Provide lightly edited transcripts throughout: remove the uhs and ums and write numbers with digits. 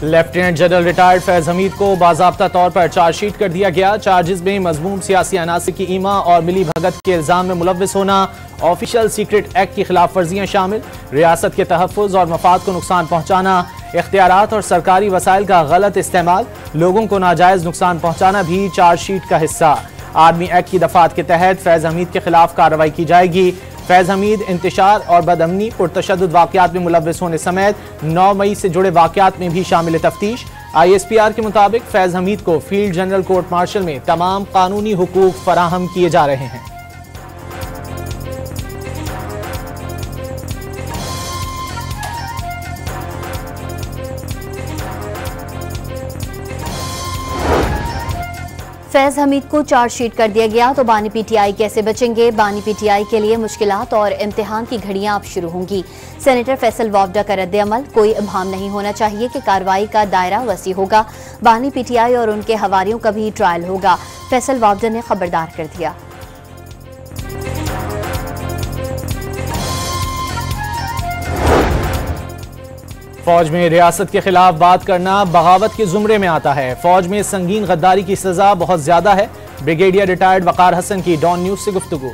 Lieutenant general retired Faiz Hamid को बाज़ाब्ता तौर पर चार्जशीट कर दिया गया। चार्जेस में मजमूम सियासी अनासर की ईमा और मिली भगत के इल्जाम में मुलव्विस होना, ऑफिशियल सीक्रेट एक्ट की खिलाफ वर्जियां शामिल, रियासत के तहफ़्फ़ुज़ और मफाद को नुकसान पहुंचाना, इख्तियारात और सरकारी वसाइल का गलत इस्तेमाल, लोगों को नाजायज नुकसान पहुंचाना भी चार्जशीट का हिस्सा। आर्मी एक्ट की दफात के तहत फैज हमीद के खिलाफ कार्रवाई की जाएगी। फैज हमीद इंतशार और बदअमनी पुरतशद्दुद वाक़यात में मुलव्विस होने समेत 9 मई से जुड़े वाक़यात में भी शामिल तफ्तीश। ISPR के मुताबिक फैज हमीद को फील्ड जनरल कोर्ट मार्शल में तमाम कानूनी हुकूक फराहम किए जा रहे हैं। फैज हमीद को चार्जशीट कर दिया गया तो बानी PTI कैसे बचेंगे? बानी PTI के लिए मुश्किलात और इम्तिहान की घड़ियां अब शुरू होंगी। सेनेटर फैसल वावडा का रद्द-ए-अमल, कोई इब्हाम नहीं होना चाहिए कि कार्रवाई का दायरा वसी होगा। बानी PTI और उनके हवारियों का भी ट्रायल होगा, फैसल वावडा ने खबरदार कर दिया। फौज में रियासत के खिलाफ बात करना बगावत के जुमरे में आता है। फौज में संगीन गद्दारी की सजा बहुत ज्यादा है। ब्रिगेडियर रिटायर्ड वकार हसन की डॉन न्यूज से गुफ्तगू।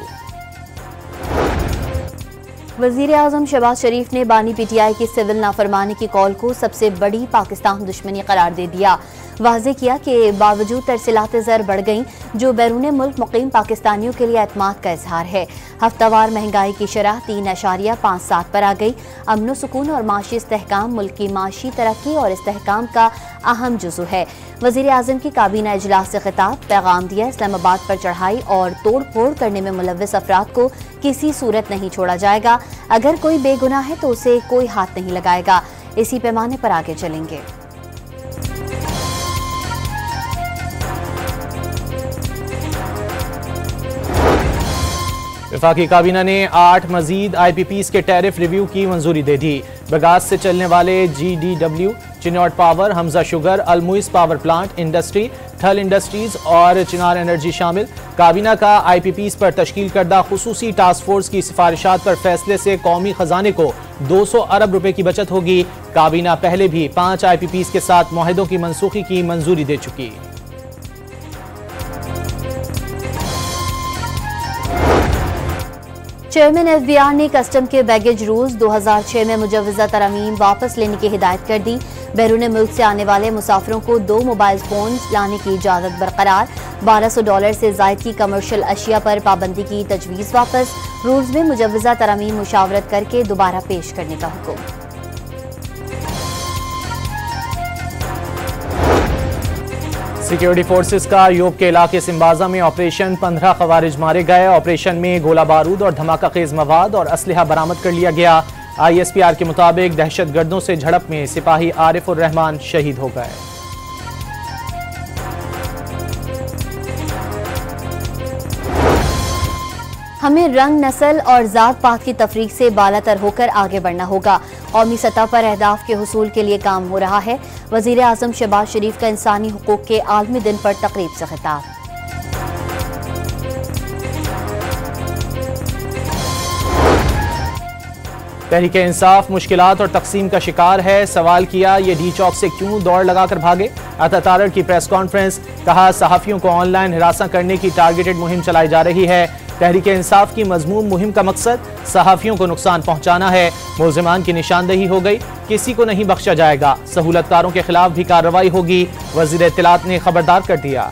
वजीर आजम शहबाज शरीफ ने बानी PTI की सिविल नाफरमानी की कॉल को सबसे बड़ी पाकिस्तान दुश्मनी करार दे दिया। वाज़े किया कि बावजूद तरसीलात ज़र बढ़ गईं, जो बैरून मुल्क मुकीम पाकिस्तानियों के लिए एतमाद का इजहार है। हफ्तावार महंगाई की शरह 3.57 पर आ गई। अमन सुकून और माशी इस्तेहकाम मुल्क की माशी तरक्की और इस्तेहकाम का अहम जुज़ू है। वज़ीर आज़म की काबीना इजलास से खिताब, पैगाम दिया, इस्लामाबाद पर चढ़ाई और तोड़ फोड़ करने में मुलव्विस अफराद को किसी सूरत नहीं छोड़ा जाएगा। अगर कोई बेगुनाह है तो उसे कोई हाथ नहीं लगाएगा। इसी पैमाने पर आगे चलेंगे। वफाकी काबीना ने 8 मजीद IPPs के टैरिफ रिव्यू की मंजूरी दे दी। बगास से चलने वाले GDW, Chiniot power, Hamza sugar, Almoiz power plant industry, Thal industries और चिनार एनर्जी शामिल। काबीना का IPPs पर तश्कील करदा खुसूसी टास्क फोर्स की सिफारिशात पर फैसले से कौमी खजाने को 200 अरब रुपए की बचत होगी। काबीना पहले भी 5 IPPs के साथ मुआहदों की मनसूखी की मंजूरी दे चुकी। चेयरमैन FBR ने कस्टम के बैगेज रूल्स 2006 में मुजव्वज़ा तरमीम वापस लेने की हिदायत कर दी। बैरून मुल्क से आने वाले मुसाफिरों को 2 मोबाइल फोन लाने की इजाज़त बरकरार। $1200 से ज़ायद की कमर्शियल अशिया पर पाबंदी की तजवीज़ वापस। रूल्स में मुजव्वज़ा तरमीम मुशावरत करके दोबारा पेश करने का हुक्म। सिक्योरिटी फोर्सेस का यूब के इलाके सिम्बाजा में ऑपरेशन, 15 खवारिज मारे गए। ऑपरेशन में गोला बारूद और धमाका खेज मवाद और असलहा बरामद कर लिया गया। ISPR के मुताबिक दहशत गर्दों से झड़प में सिपाही आरिफ उर रहमान शहीद हो गए। हमें रंग, नस्ल और जात पात की तफरीक से बालातर होकर आगे बढ़ना होगा। कौमी सतह पर अहदाफ के हुसूल के लिए काम हो रहा है। वजीर आजम शहबाज शरीफ का इंसानी हुकूक के आलमी दिन पर तकरीब से खिताब। तहरीक इंसाफ मुश्किलात और तकसीम का शिकार है। सवाल किया, ये डी चौक से क्यों दौड़ लगाकर भागे? अता तारड़ की प्रेस कॉन्फ्रेंस, कहा सहाफियों को ऑनलाइन हिरासा करने की टारगेटेड मुहिम चलाई जा रही है। तहरीक इंसाफ की मजमूम मुहिम का मकसद सहाफियों को नुकसान पहुंचाना है। मुल्जिमान की निशानदेही हो गई, किसी को नहीं बख्शा जाएगा। सहूलतकारों के खिलाफ भी कार्रवाई होगी, वजीर इत्तलात ने खबरदार कर दिया।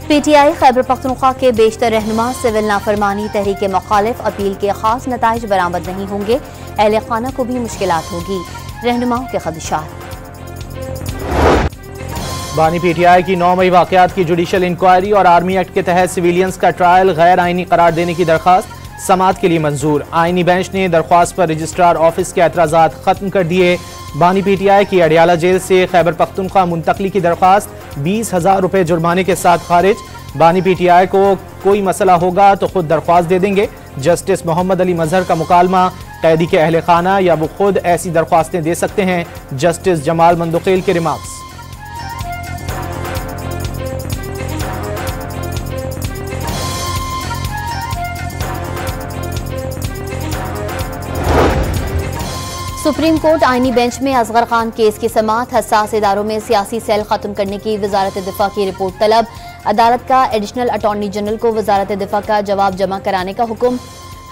PTI खैबर पख्तूनख्वा के बेशतर रहनुमा सिविल नाफरमानी तहरीक मुखालिफ अपील के खास नताइज बरामद नहीं होंगे। अहले खाना को भी मुश्किलात होगी, रहनुमाओं के खदशात। बानी PTI की 9 मई वाकयात की जुडिशल इंक्वायरी और आर्मी एक्ट के तहत सिविलियंस का ट्रायल गैर आइनी करार देने की दरख्वास्त समाअत के लिए मंजूर। आइनी बेंच ने दरख्वास्त पर रजिस्ट्रार ऑफिस के एतराज़ात खत्म कर दिए। बानी PTI की अडियाला जेल से खैबर पख्तूनख्वा मुंतकली की दरख्वास्त 20,000 रुपए जुर्माने के साथ खारिज। बानी PTI को कोई मसला होगा तो खुद दरख्वास्त दे देंगे। जस्टिस मोहम्मद अली मजहर का मुकालमा, कैदी के अहले खाना या वो खुद ऐसी दरख्वास्तें दे सकते हैं। जस्टिस जमाल मंदुखेल के रिमार्क्स। सुप्रीम कोर्ट आईनी बेंच में असगर खान केस की समाअत, हसास इदारों में सियासी सेल खत्म करने की वजारत दिफा की रिपोर्ट तलब। अदालत का एडिशनल अटॉर्नी जनरल को वजारत दिफा का जवाब जमा कराने का हुक्म।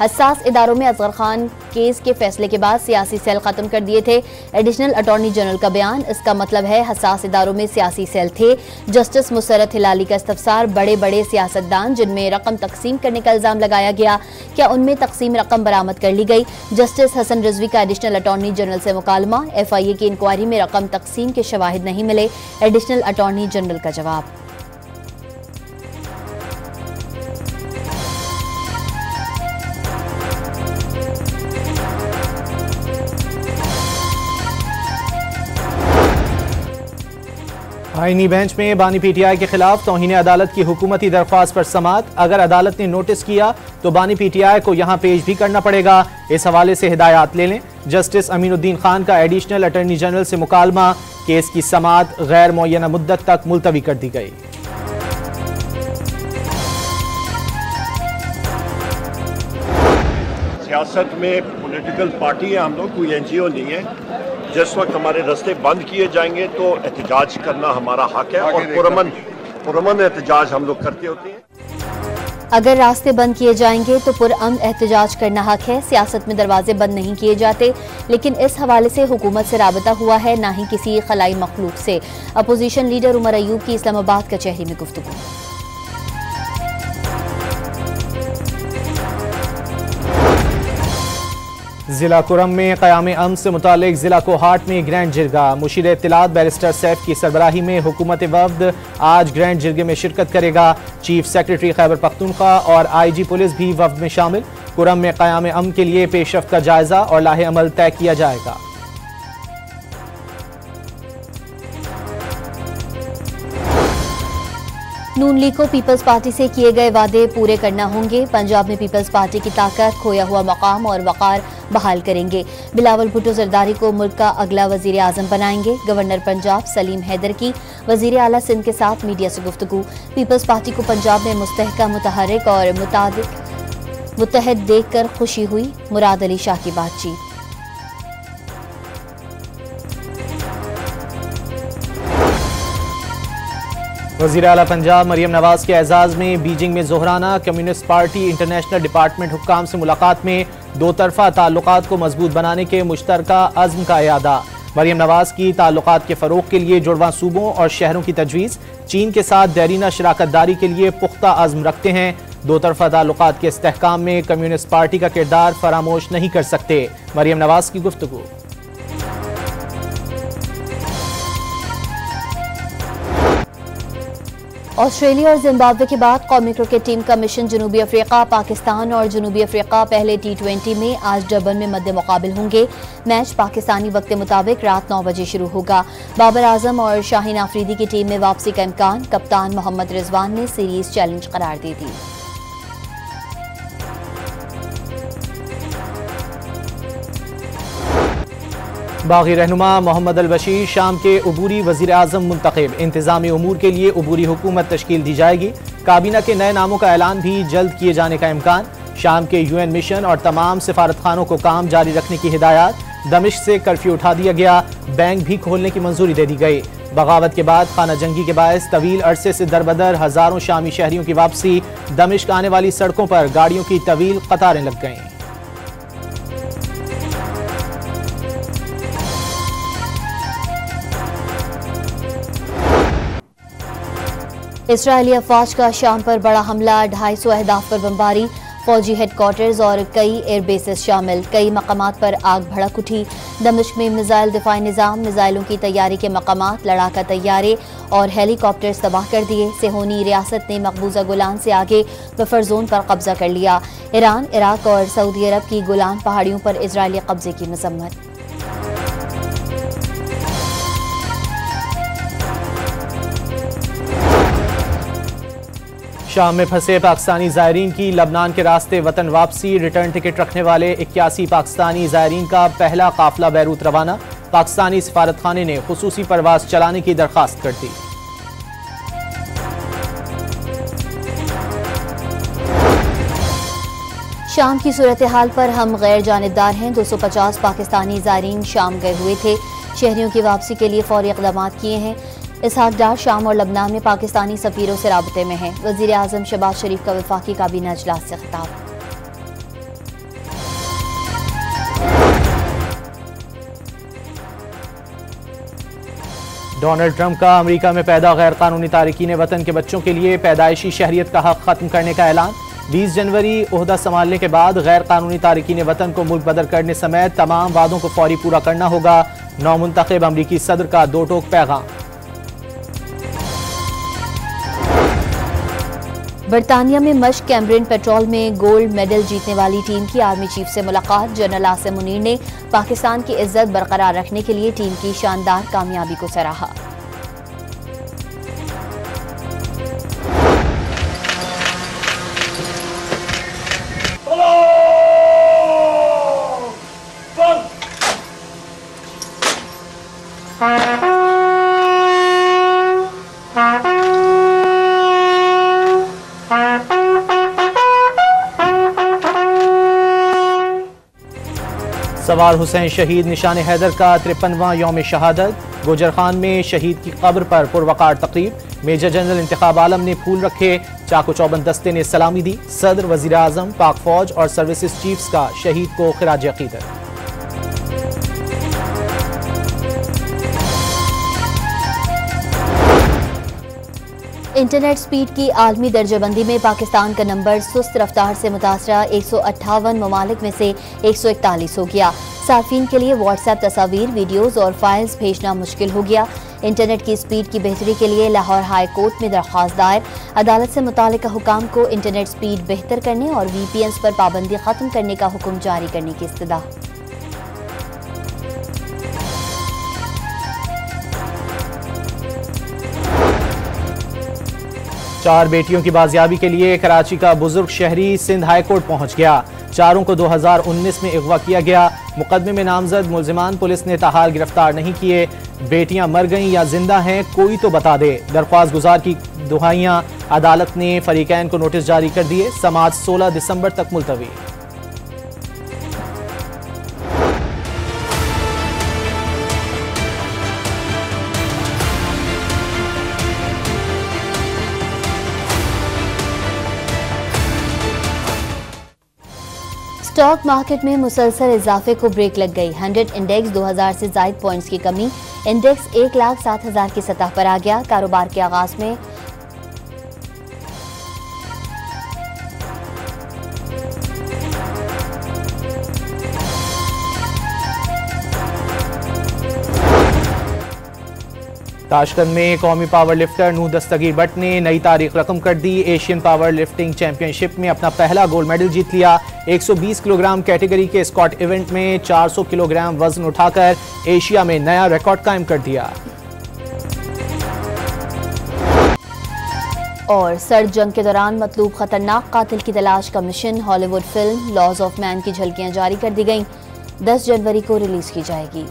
हसास इदारों में असगर खान केस के फैसले के बाद सियासी सेल खत्म कर दिए थे। एडिशनल अटॉर्नी जनरल का बयान, इसका मतलब है हसास इदारों में सियासी सेल थे। जस्टिस मुसर्रत हिलाली का इस्तफसार, बड़े बड़े सियासतदान जिनमें रकम तकसीम करने का इल्जाम लगाया गया, क्या उनमें तकसीम रकम बरामद कर ली गई? जस्टिस हसन रिजवी का एडिशनल अटॉर्नी जनरल से मुकालमा, FIA की इंक्वायरी में रकम तकसीम के शवाहिद नहीं मिले। एडिशनल अटॉर्नी जनरल का जवाब। आईनी बेंच में बानी PTI के खिलाफ तौहीन अदालत की हुकूमती दरख्वास्त पर समाअत। अगर अदालत ने नोटिस किया तो बानी PTI को यहां पेश भी करना पड़ेगा। इस हवाले से हिदायत ले लें। जस्टिस अमीनुद्दीन खान का एडिशनल अटॉर्नी जनरल से मुकालमा, केस की समाअत गैर मुअय्यना मुद्दत तक मुलतवी कर दी गई। सियासत में पॉलिटिकल पार्टी है, हम लोग कोई NGO नहीं है। जिस वक्त हमारे रास्ते बंद किए जाएंगे तो एहतजाज करना हमारा हक है और पुरअमन एहतजाज हम लोग करते होते हैं। अगर रास्ते बंद किए जाएंगे तो पुरअमन एहतजाज करना हक है। सियासत में दरवाजे बंद नहीं किए जाते, लेकिन इस हवाले से हुकूमत से राबता हुआ है, ना ही किसी खलाई मखलूक से। अपोजिशन लीडर उमर अयूब की इस्लामाबाद कचहरी में गुफ्तगू। जिला कुरम में क़याम अमन से मुतालिक जिला कोहाट में ग्रैंड जिरगा। मुशीर इत्तलात बैरिस्टर सैफ की सरबराही में हुकूमत वफ्द आज ग्रैंड जिरगे में शिरकत करेगा। चीफ सेक्रेटरी खैबर पख्तूनख्वा और IG पुलिस भी वफ्द में शामिल। कुरम में क़याम अमन के लिए पेशरफ्त का जायजा और लाहे अमल तय किया जाएगा। नून लीग को पीपल्स पार्टी से किए गए वादे पूरे करना होंगे। पंजाब में पीपल्स पार्टी की ताकत, खोया हुआ मकाम और वक़ार बहाल करेंगे। बिलावल भुट्टो जरदारी को मुल्क का अगला वजीर आज़म बनाएंगे। गवर्नर पंजाब सलीम हैदर की वजीर आला सिंध के साथ मीडिया से गुफ्तगू। पीपल्स पार्टी को पंजाब में मुस्तहकम, मुतहर्रिक और मुत्तहद देखकर खुशी हुई। मुराद अली शाह की बातचीत। वज़ीर आला पंजाब मरियम नवाज के एजाज़ में बीजिंग में ज़ोहराना कम्युनिस्ट पार्टी इंटरनेशनल डिपार्टमेंट हुक्काम से मुलाकात में दो तरफ़ा ताल्लुकात को मजबूत बनाने के मुश्तरका अज़्म का इयादा। मरियम नवाज की ताल्लुकात के फ़रोग़ के लिए जुड़वां सूबों और शहरों की तजवीज़। चीन के साथ देरीना शराकतदारी के लिए पुख्ता अज़्म रखते हैं। दो तरफ़ा ताल्लुकात के इस्तेहकाम में कम्युनिस्ट पार्टी का किरदार फरामोश नहीं कर सकते। मरियम नवाज की गुफ्तगू। ऑस्ट्रेलिया और जिम्बाब्वे के बाद कौमी क्रिकेट टीम का मिशन जनूबी अफ्रीका। पाकिस्तान और जनूबी अफ्रीका पहले T20 में आज डरबन में मद्दे मुकाबिल होंगे। मैच पाकिस्तानी वक्त के मुताबिक रात 9 बजे शुरू होगा। बाबर आजम और शाहीन आफरीदी की टीम में वापसी का इम्कान। कप्तान मोहम्मद रिजवान ने सीरीज चैलेंज करार दे दी। बागी रहनुमा मोहम्मद अल बशीर शाम के अबूरी वज़ीर आज़म मुंतखब। इंतज़ामी उमूर के लिए अबूरी हुकूमत तश्कील दी जाएगी। काबीना के नए नामों का ऐलान भी जल्द किए जाने का इम्कान। शाम के UN मिशन और तमाम सिफारतखानों को काम जारी रखने की हिदायत। दमिश्क से कर्फ्यू उठा दिया गया। बैंक भी खोलने की मंजूरी दे दी गई। बगावत के बाद खाना जंगी के बायस तवील अरसे से दरबदर हज़ारों शामी शहरियों की वापसी। दमिश्क आने वाली सड़कों पर गाड़ियों की तवील कतारें लग गईं। इसराइली अफवाज का शाम पर बड़ा हमला, 250 अहदाफ पर बमबारी। फौजी हेडक्वार्टर्स और कई एयरबेसेस शामिल। कई मकामात पर आग भड़क उठी। दमिश्क में मिसाइल दिफाई निज़ाम, मिसाइलों की तैयारी के मकामात, लड़ाका तैयारे और हेलीकॉप्टर्स तबाह कर दिए। सेहोनी रियासत ने मकबूजा गोलान से आगे बफर जोन पर कब्जा कर लिया। ईरान, इराक और सऊदी अरब की गोलान पहाड़ियों पर इजरायली कब्जे की मजम्मत। शाम में फंसे पाकिस्तानी ज़ायरीन की लबनान के रास्ते वतन वापसी। रिटर्न टिकट रखने वाले 81 पाकिस्तानी ज़ायरीन का पहला काफिला बैरूत रवाना। पाकिस्तानी सफारतखाने ने खुसूसी परवाज चलाने की दरख्वास्त कर दी। शाम की सूरत हाल पर हम गैर जानिबदार हैं। 250 पाकिस्तानी ज़ायरीन शाम गए हुए थे। शहरियों की वापसी के लिए फौरी इक़दाम किए हैं। इसहाक डार शाम और लबनान में पाकिस्तानी सफ़ीरों से राबते में हैं। वज़ीर आज़म शहबाज शरीफ का वफाकी काबीना इजलास से खिताब। डोनाल्ड ट्रंप का अमेरिका में पैदा गैर कानूनी तारकीन वतन के बच्चों के लिए पैदाइशी शहरियत का हक खत्म करने का ऐलान। 20 जनवरी ओहदा संभालने के बाद गैर कानूनी तारकीन वतन को मुल्क बदर करने समेत तमाम वादों को फौरी पूरा करना होगा। नौमुंतखब अमरीकी सदर का दो टोक पैगाम। बरतानिया में मश्क कैम्ब्रिन पेट्रोल में गोल्ड मेडल जीतने वाली टीम की आर्मी चीफ से मुलाकात। जनरल आसिम मुनीर ने पाकिस्तान की इज्जत बरकरार रखने के लिए टीम की शानदार कामयाबी को सराहा। सवार हुसैन शहीद निशान हैदर का 53वां यौम शहादत। गुजर खान में शहीद की कब्र पर पुरवकार तकरीब। मेजर जनरल इंतखाब आलम ने फूल रखे। चाको चौबंद दस्ते ने सलामी दी। सदर, वजीर आजम, पाक फौज और सर्विसेज चीफ्स का शहीद को खिराज अकीदत। इंटरनेट स्पीड की आलमी दर्जाबंदी में पाकिस्तान का नंबर सुस्त रफ्तार से मुतासरा 158 ममालिक में से 141 हो गया। सार्फिन के लिए व्हाट्सएप तस्वीर, वीडियोज़ और फाइल्स भेजना मुश्किल हो गया। इंटरनेट की स्पीड की बेहतरी के लिए लाहौर हाई कोर्ट में दरख्वास्त दायर। अदालत से मुतालिका हुकाम को इंटरनेट स्पीड बेहतर करने और VPNs पर पाबंदी खत्म करने का हुक्म जारी करने की इस्तदा। चार बेटियों की बाजियाबी के लिए कराची का बुजुर्ग शहरी सिंध हाई कोर्ट पहुंच गया। चारों को 2019 में अगवा किया गया। मुकदमे में नामजद मुल्जिमान पुलिस ने ताहाल गिरफ्तार नहीं किए। बेटियां मर गईं या जिंदा हैं, कोई तो बता दे। दरख्वास्त गुजार की दुहाइयां। अदालत ने फरीकैन को नोटिस जारी कर दिए। समाअत 16 दिसंबर तक मुलतवी। स्टॉक मार्केट में मुसलसल इजाफे को ब्रेक लग गई। 100 इंडेक्स 2000 से जायद पॉइंट्स की कमी। इंडेक्स 1,07,000 की सतह पर आ गया। कारोबार के आगाज में ताशकंद में कौमी पावर लिफ्टर नूह दस्तगीर बट ने नई तारीख रकम कर दी। एशियन पावर लिफ्टिंग चैंपियनशिप में अपना पहला गोल्ड मेडल जीत लिया। 120 किलोग्राम कैटेगरी के स्कॉट इवेंट में 400 किलोग्राम वजन उठाकर एशिया में नया रिकॉर्ड कायम कर दिया। और सर्द जंग के दौरान मतलूब खतरनाक कातिल की तलाश का मिशन। Hollywood film laws of man की झलकियां जारी कर दी गईं। 10 जनवरी को रिलीज की जाएगी।